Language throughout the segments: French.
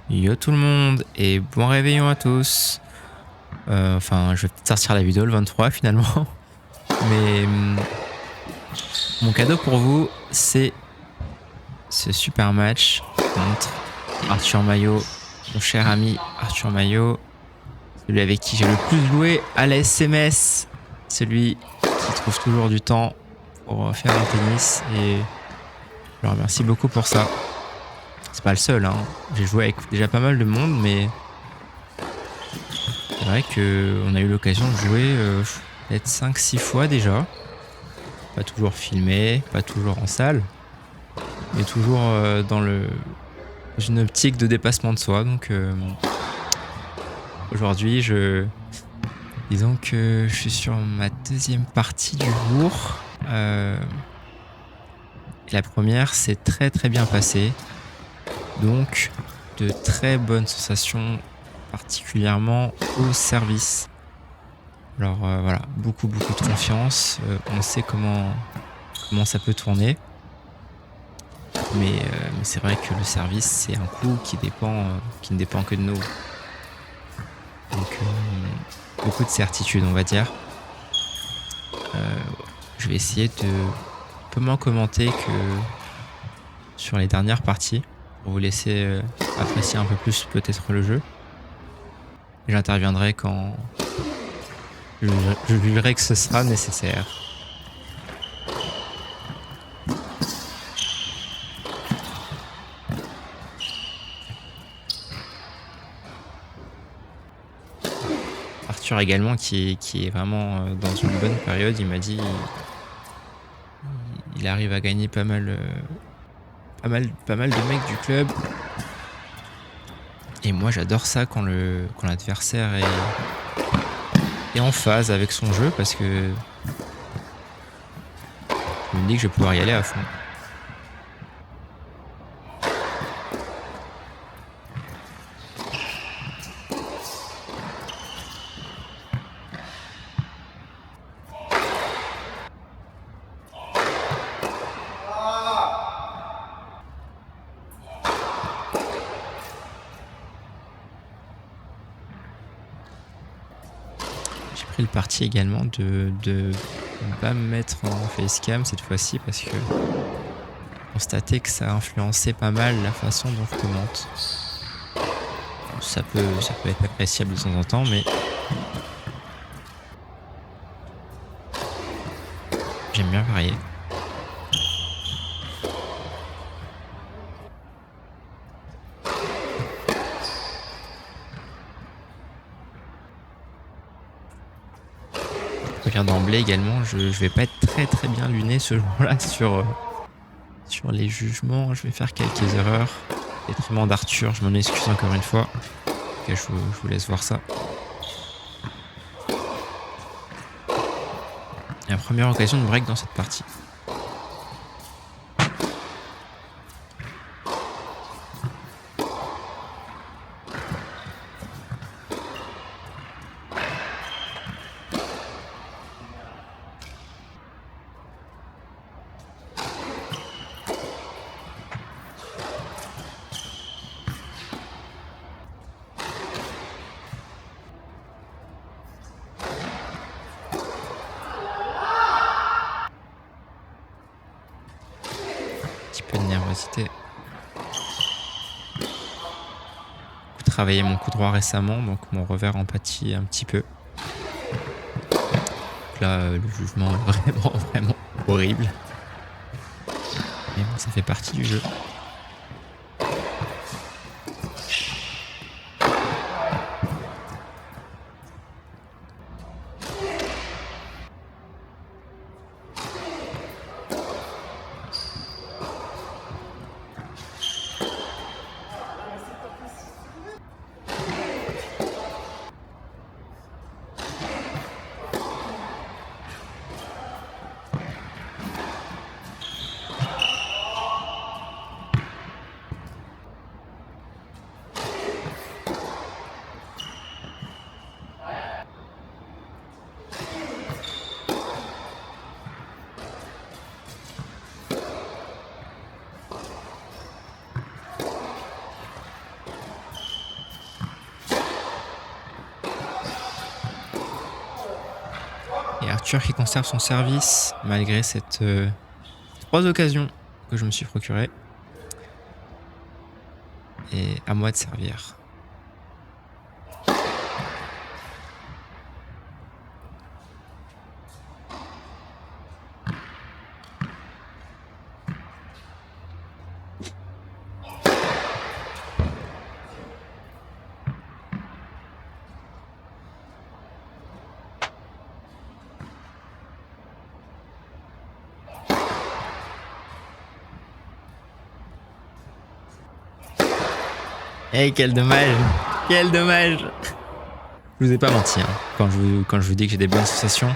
Yo tout le monde et bon réveillon à tous. Enfin, je vais peut-être sortir la vidéo le 23 finalement. Mais mon cadeau pour vous, c'est ce super match contre Arthur Maillot, mon cher ami Arthur Maillot, celui avec qui j'ai le plus joué à la SMS, celui qui trouve toujours du temps pour faire un tennis et je le remercie beaucoup pour ça. C'est pas le seul, hein. J'ai joué avec déjà pas mal de monde, mais c'est vrai qu'on a eu l'occasion de jouer peut-être 5-6 fois déjà. Pas toujours filmé, pas toujours en salle, mais toujours dans une optique de dépassement de soi. Donc aujourd'hui, disons que je suis sur ma deuxième partie du jour. Et la première s'est très très bien passée. Donc de très bonnes sensations, particulièrement au service. Alors voilà, beaucoup de confiance. On sait comment ça peut tourner. Mais c'est vrai que le service, c'est un coût qui ne dépend que de nous. Donc beaucoup de certitude, on va dire. Je vais essayer de un peu moins commenter que sur les dernières parties pour vous laisser apprécier un peu plus peut-être le jeu. J'interviendrai quand je jugerai que ce sera nécessaire. Arthur également qui est vraiment dans une bonne période, il m'a dit il arrive à gagner pas mal de mecs du club. Et moi j'adore ça quand l'adversaire est en phase avec son jeu parce que je me dis que je vais pouvoir y aller à fond. J'ai pris le parti également de ne pas me mettre en facecam cette fois-ci parce que j'ai constaté que ça a influencé pas mal la façon dont je commente. Ça peut être appréciable de temps en temps, mais j'aime bien varier. Je préviens d'emblée également, je vais pas être très bien luné ce jour-là sur les jugements. Je vais faire quelques erreurs. Détriment d'Arthur, je m'en excuse encore une fois. Ok, je vous laisse voir ça. Et la première occasion de break dans cette partie. Un petit peu de nervosité. J'ai travaillé mon coup droit récemment, donc mon revers en pâtit un petit peu. Donc là, le jugement est vraiment horrible. Mais bon, ça fait partie du jeu. Arthur qui conserve son service malgré cette 3 occasions que je me suis procuré. Et à moi de servir. Eh, quel dommage! Quel dommage! Je vous ai pas menti, hein, quand je vous dis que j'ai des bonnes sensations.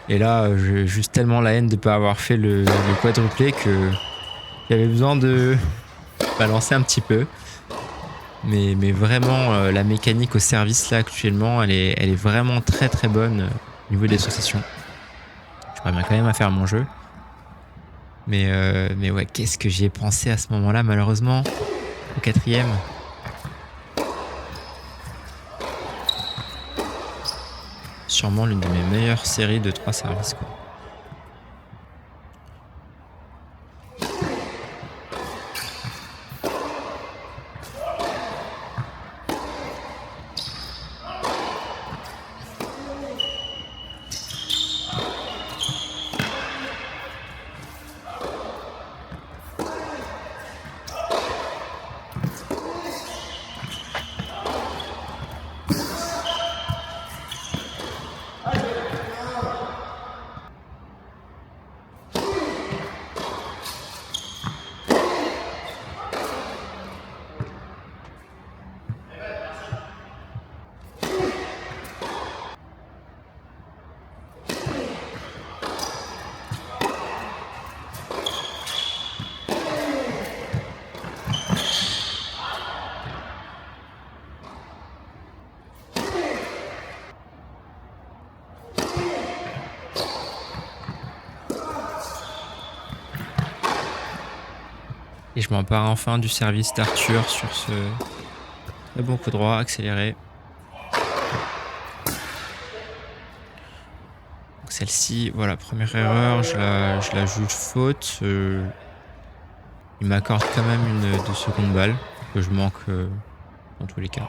Et là, j'ai juste tellement la haine de pas avoir fait le quadruplé que j'avais besoin de balancer un petit peu. Mais vraiment, la mécanique au service là actuellement, elle est vraiment très très bonne au niveau des sensations. Je parviens quand même à faire mon jeu. Mais ouais, qu'est-ce que j'y ai pensé à ce moment-là, malheureusement, au 4ème. Sûrement l'une de mes meilleures séries de 3 services, quoi. Et je m'empare enfin du service d'Arthur sur ce très bon coup droit accéléré. Donc celle-ci, voilà, première erreur, je la juge faute. Il m'accorde quand même une 2 secondes balle que je manque dans tous les cas.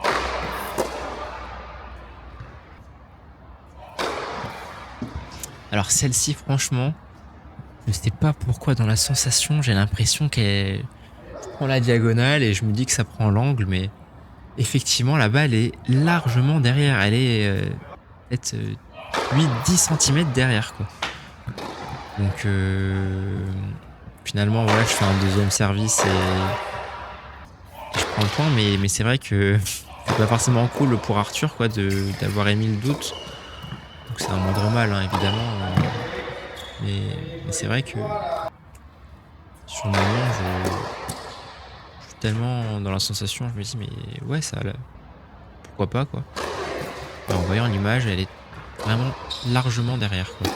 Alors celle-ci, franchement, je sais pas pourquoi dans la sensation, j'ai l'impression qu'elle prend la diagonale et je me dis que ça prend l'angle, mais effectivement la balle est largement derrière. Elle est peut-être 8-10 cm derrière, quoi. Donc finalement voilà, je fais un deuxième service et je prends le point, mais c'est vrai que c'est pas forcément cool pour Arthur, quoi, d'avoir émis le doute. Donc c'est un moindre mal, hein, évidemment. Mais c'est vrai que sur le moment, je suis tellement dans la sensation, je me dis mais ouais, ça, là, pourquoi pas, quoi. Et en voyant l'image, elle est vraiment largement derrière, quoi.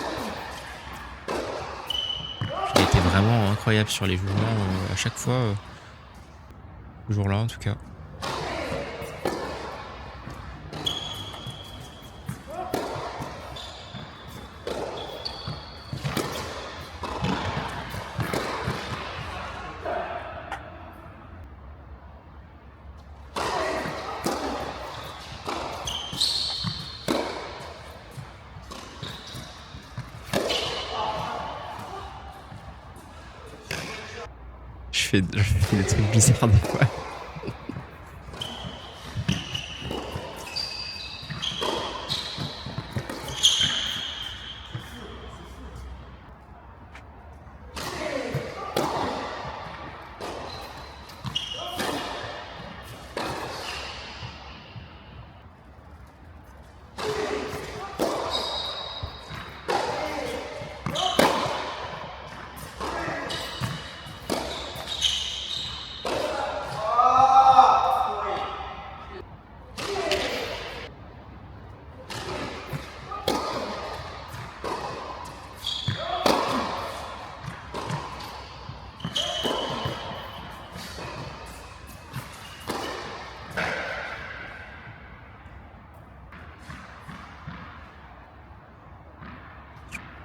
Il a été vraiment incroyable sur les mouvements à chaque fois, ce jour-là en tout cas. Je fais des trucs bizarres des fois.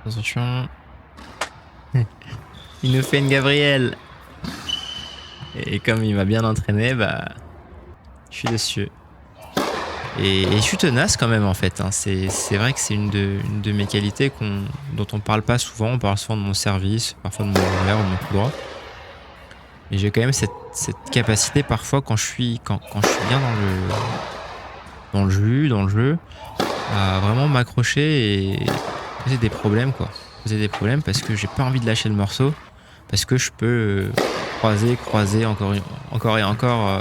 Attention. Il nous fait une Gabrielle. Et comme il m'a bien entraîné, bah, je suis dessus. Et je suis tenace quand même en fait. Hein. C'est vrai que c'est une de mes qualités dont on parle pas souvent. On parle souvent de mon service, parfois de mon revers ou de mon coup droit. Mais j'ai quand même cette capacité parfois quand je suis bien dans le jus, dans le jeu, à vraiment m'accrocher et poser des problèmes quoi. Poser des problèmes parce que j'ai pas envie de lâcher le morceau. Parce que je peux croiser encore et encore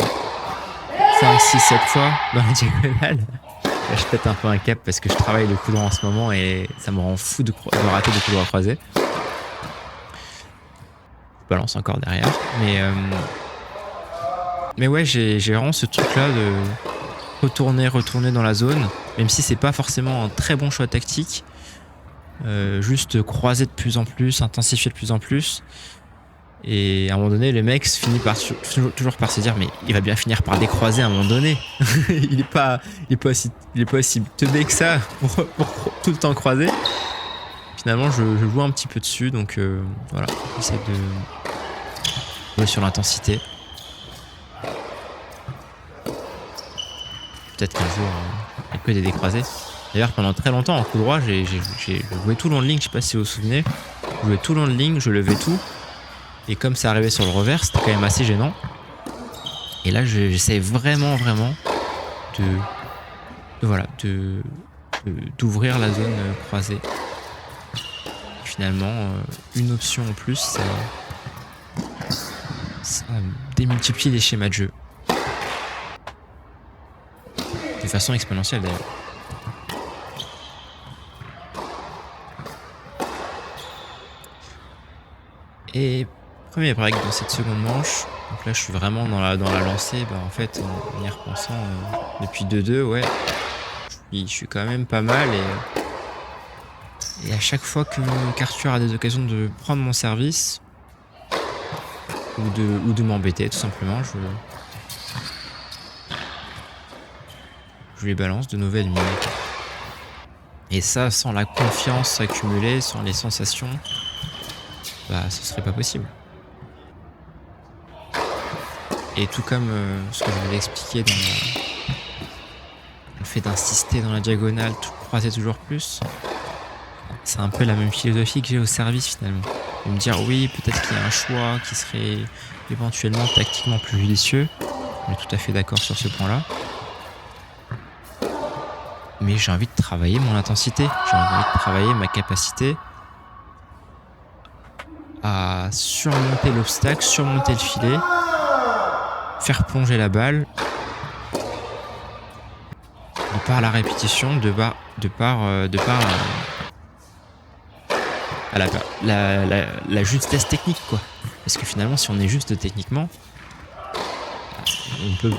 5, 6, 7 fois dans la diagonale. Là, je pète un peu un cap parce que je travaille le coup droit en ce moment et ça me rend fou de rater des coups droits croisés. Je balance encore derrière. Mais ouais, j'ai vraiment ce truc-là de retourner dans la zone, même si c'est pas forcément un très bon choix tactique. Juste croiser de plus en plus, intensifier de plus en plus. Et à un moment donné, le mec finit toujours par se dire mais il va bien finir par décroiser à un moment donné. il est pas aussi teubé que ça pour tout le temps croiser. Finalement, je joue un petit peu dessus, donc voilà, j'essaie de jouer sur l'intensité. Peut-être qu'un jour, il n'y a que des décroisés. D'ailleurs, pendant très longtemps, en coup droit, j'ai joué tout long de ligne, je sais pas si vous vous souvenez. Je jouais tout long de ligne, je levais tout. Et comme ça arrivait sur le revers, c'était quand même assez gênant. Et là, j'essaie vraiment d'ouvrir la zone croisée. Finalement, une option en plus, ça démultiplie les schémas de jeu. De façon exponentielle d'ailleurs. Et premier break dans cette seconde manche. Donc là, je suis vraiment dans la lancée. Bah, en fait, en y repensant, depuis 2-2, ouais, je suis quand même pas mal. Et à chaque fois qu'Arthur a des occasions de prendre mon service ou de m'embêter, tout simplement, je lui balance de nouvelles mines. Et ça, sans la confiance accumulée, sans les sensations, bah, ce serait pas possible. Et tout comme ce que je voulais expliquer dans le fait d'insister dans la diagonale, tout croiser toujours plus, c'est un peu la même philosophie que j'ai au service finalement. De me dire oui, peut-être qu'il y a un choix qui serait éventuellement tactiquement plus judicieux. On est tout à fait d'accord sur ce point-là. Mais j'ai envie de travailler mon intensité, j'ai envie de travailler ma capacité à surmonter l'obstacle, surmonter le filet, faire plonger la balle de par la répétition, de par la justesse technique quoi. Parce que finalement si on est juste techniquement, on peut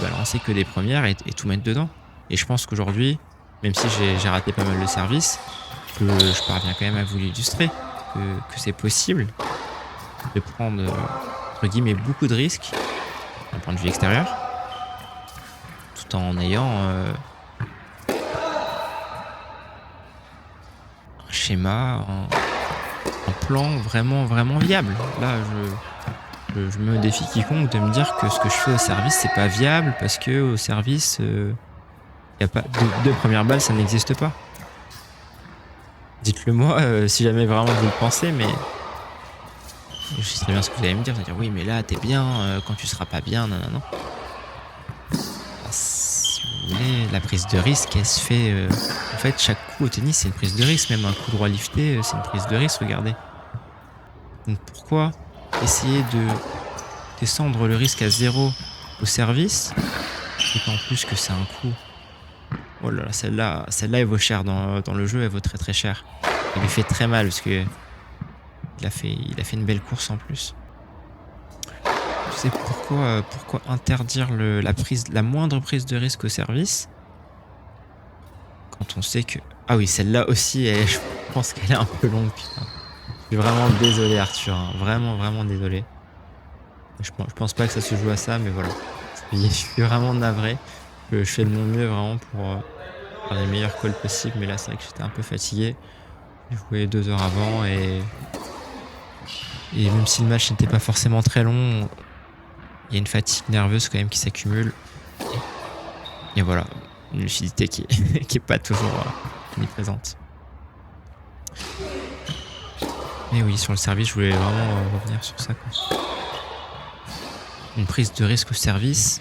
balancer que des premières et tout mettre dedans. Et je pense qu'aujourd'hui, même si j'ai raté pas mal de services, je parviens quand même à vous l'illustrer, que c'est possible de prendre entre guillemets beaucoup de risques d'un point de vue extérieur, tout en ayant un schéma, un plan vraiment viable. Là, je me défie quiconque de me dire que ce que je fais au service, c'est pas viable parce que au service, y a pas deux premières balles, ça n'existe pas. Dites-le moi si jamais vraiment vous le pensez, mais je sais très bien ce que vous allez me dire. Vous allez dire oui, mais là t'es bien quand tu seras pas bien, non. Si vous voulez, la prise de risque, elle se fait. En fait, chaque coup au tennis, c'est une prise de risque. Même un coup droit lifté, c'est une prise de risque. Regardez. Donc pourquoi essayer de descendre le risque à 0 au service, et qu'en plus que c'est un coup. Oh là là, celle-là elle vaut cher dans le jeu, elle vaut très cher. Elle lui fait très mal parce que il a fait une belle course en plus. Je sais pourquoi interdire la moindre prise de risque au service quand on sait que... Ah oui, celle-là aussi, je pense qu'elle est un peu longue, putain. Je suis vraiment désolé Arthur, hein. Vraiment désolé. Je pense pas que ça se joue à ça, mais voilà. Je suis vraiment navré. Je fais de mon mieux vraiment pour faire les meilleurs calls possibles, mais là c'est vrai que j'étais un peu fatigué. J'ai joué 2 heures avant et même si le match n'était pas forcément très long, il y a une fatigue nerveuse quand même qui s'accumule. Et voilà, une lucidité qui est pas toujours omniprésente. Mais oui, sur le service, je voulais vraiment revenir sur ça, quoi. Une prise de risque au service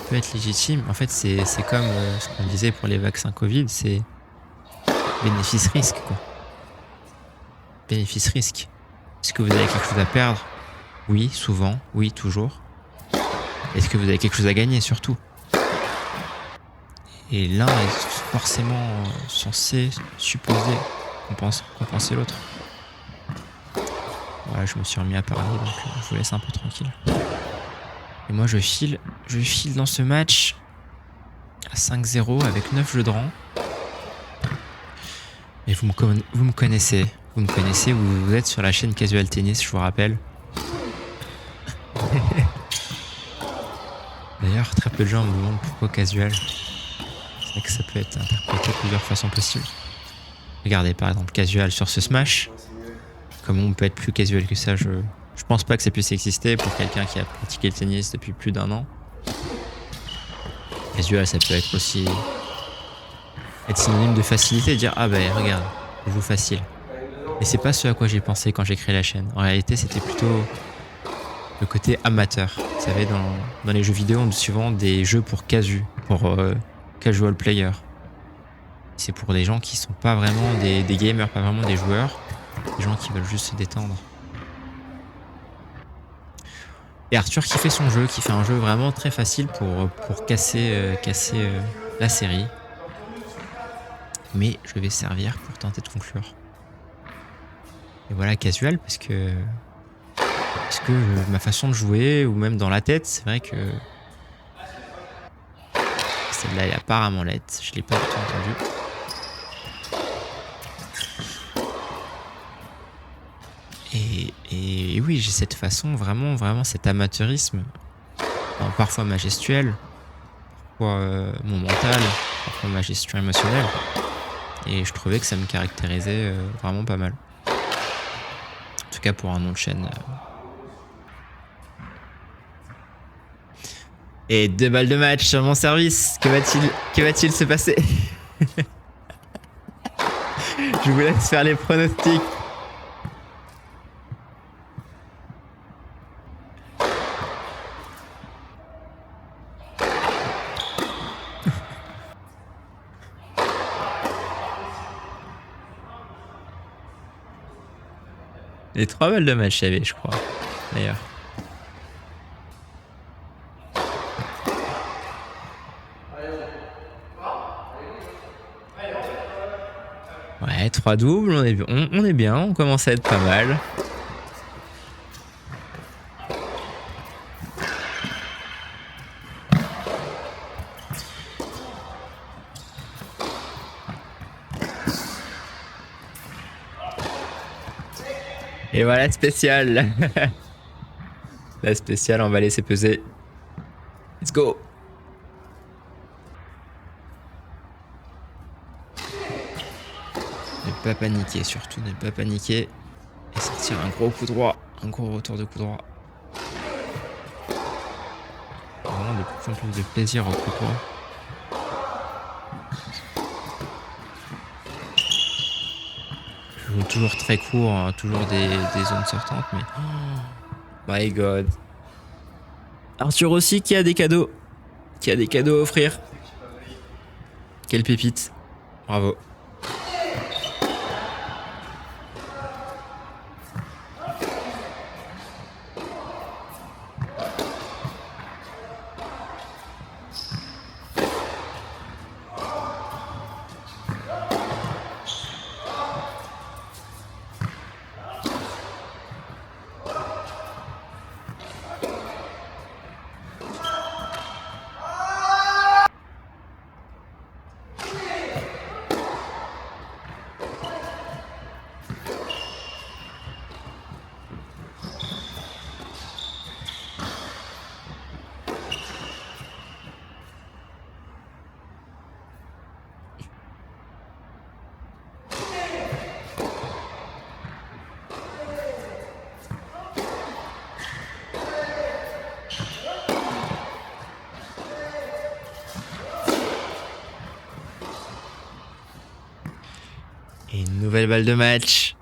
peut être légitime. En fait, c'est comme ce qu'on disait pour les vaccins Covid, c'est bénéfice-risque, quoi. Bénéfice-risque. Est-ce que vous avez quelque chose à perdre? Oui, souvent. Oui, toujours. Est-ce que vous avez quelque chose à gagner, surtout? Et l'un est forcément censé, supposer compenser l'autre. Voilà, je me suis remis à parler, donc je vous laisse un peu tranquille. Et moi, je file dans ce match à 5-0 avec 9 jeux de rang. Et vous me connaissez. Vous me connaissez, vous êtes sur la chaîne Casual Tennis, je vous rappelle. D'ailleurs, très peu de gens me demandent pourquoi casual. C'est vrai que ça peut être interprété de plusieurs façons possibles. Regardez par exemple casual sur ce Smash. Comment on peut être plus casual que ça? Je pense pas que ça puisse exister pour quelqu'un qui a pratiqué le tennis depuis plus d'1 an. Casual, ça peut être aussi être synonyme de facilité, dire ah ben regarde, je joue facile. Et c'est pas ce à quoi j'ai pensé quand j'ai créé la chaîne. En réalité, c'était plutôt le côté amateur. Vous savez, dans les jeux vidéo, on dit souvent des jeux pour pour casual player. C'est pour des gens qui sont pas vraiment des gamers, pas vraiment des joueurs, des gens qui veulent juste se détendre. Et Arthur qui fait son jeu, qui fait un jeu vraiment très facile pour casser la série. Mais je vais servir pour tenter de conclure. Et voilà, casual, parce que ma façon de jouer, ou même dans la tête, c'est vrai que celle-là est apparemment laite. Je l'ai pas du tout entendu. Et oui, j'ai cette façon, vraiment cet amateurisme, parfois majestuel, parfois mon mental, parfois ma gestion émotionnelle. Et je trouvais que ça me caractérisait vraiment pas mal. En tout cas pour un nom de chaîne. Et 2 balles de match sur mon service. Que va-t-il se passer? Je vous laisse faire les pronostics. Et 3 balles de match, il y avait, je crois, d'ailleurs. Ouais, 3 doubles, on est bien, on commence à être pas mal. Et voilà, spécial. La spéciale, on va laisser peser. Let's go. Ne pas paniquer, surtout ne pas paniquer. Et sortir un gros coup droit, un gros retour de coup droit. Vraiment de plus en plus de plaisir au coup droit. Je joue toujours très court, hein, toujours des zones sortantes, mais... Oh my god. Arthur aussi qui a des cadeaux. Qui a des cadeaux à offrir. Quelle pépite. Bravo. Nouvelle balle de match.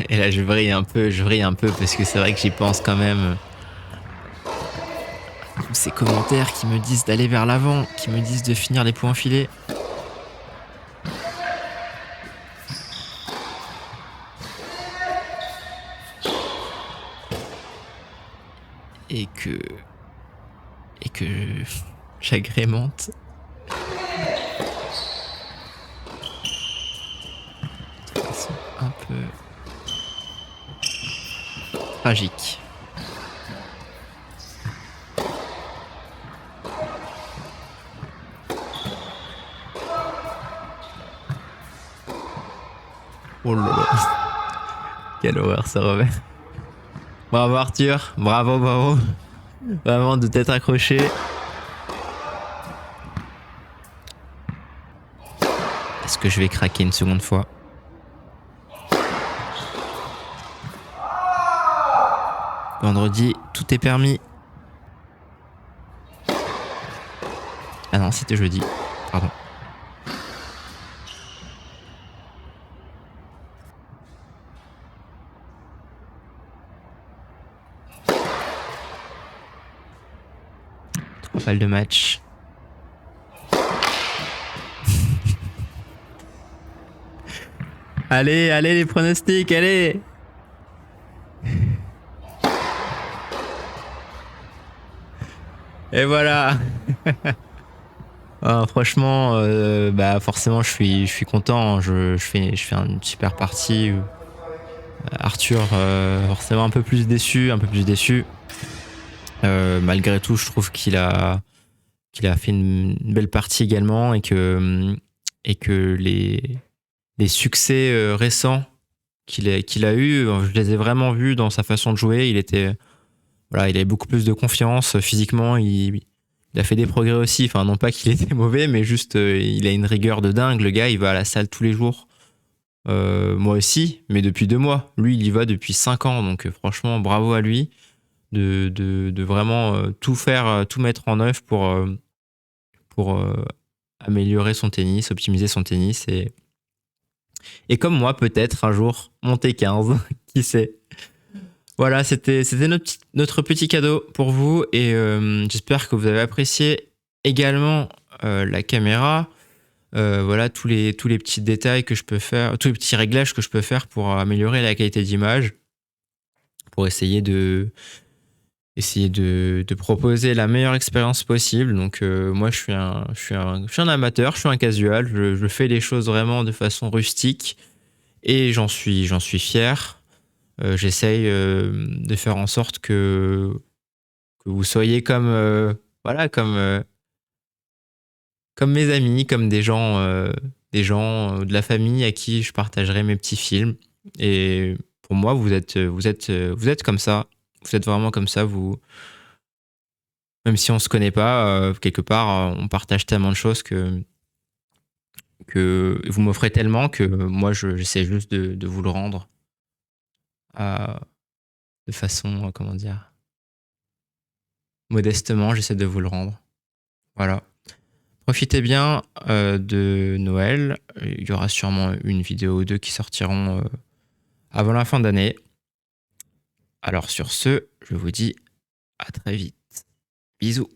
Et là, je vrille un peu parce que c'est vrai que j'y pense quand même. Tous ces commentaires qui me disent d'aller vers l'avant, qui me disent de finir les points filés. Et que j'agrémente. De façon un peu tragique. Oh là là. Quelle horreur ce revers. Bravo Arthur, bravo. Vraiment de t'être accroché. Est-ce que je vais craquer une seconde fois? Vendredi, tout est permis. Ah non, c'était jeudi. Pardon. Trois balles de match. Allez les pronostics, allez. Et voilà. Franchement, bah forcément, je suis content. Je fais une super partie. Arthur, forcément un peu plus déçu. Malgré tout, je trouve qu'il a fait une belle partie également et que les succès récents qu'il a eu, je les ai vraiment vus dans sa façon de jouer. Il avait beaucoup plus de confiance physiquement. Il a fait des progrès aussi. Enfin, non pas qu'il était mauvais, mais juste il a une rigueur de dingue. Le gars, il va à la salle tous les jours. Moi aussi, mais depuis 2 mois. Lui, il y va depuis 5 ans. Donc franchement, bravo à lui de vraiment tout faire, tout mettre en œuvre pour améliorer son tennis, optimiser son tennis et comme moi, peut-être un jour, monter 15, qui sait. Voilà, c'était notre petit cadeau pour vous et j'espère que vous avez apprécié également la caméra. Voilà, tous les petits détails que je peux faire, tous les petits réglages que je peux faire pour améliorer la qualité d'image, pour essayer de proposer la meilleure expérience possible. Donc moi je suis un amateur, je suis un casual, je fais les choses vraiment de façon rustique et j'en suis fier. J'essaye de faire en sorte que vous soyez comme mes amis, comme des gens de la famille à qui je partagerai mes petits films. Et pour moi, vous êtes comme ça. Vous êtes vraiment comme ça, vous. Même si on se connaît pas, quelque part, on partage tellement de choses que vous m'offrez tellement que moi, j'essaie juste de vous le rendre de façon, comment dire, modestement, j'essaie de vous le rendre. Voilà. Profitez bien de Noël. Il y aura sûrement une vidéo ou deux qui sortiront avant la fin d'année. Alors sur ce, je vous dis à très vite. Bisous.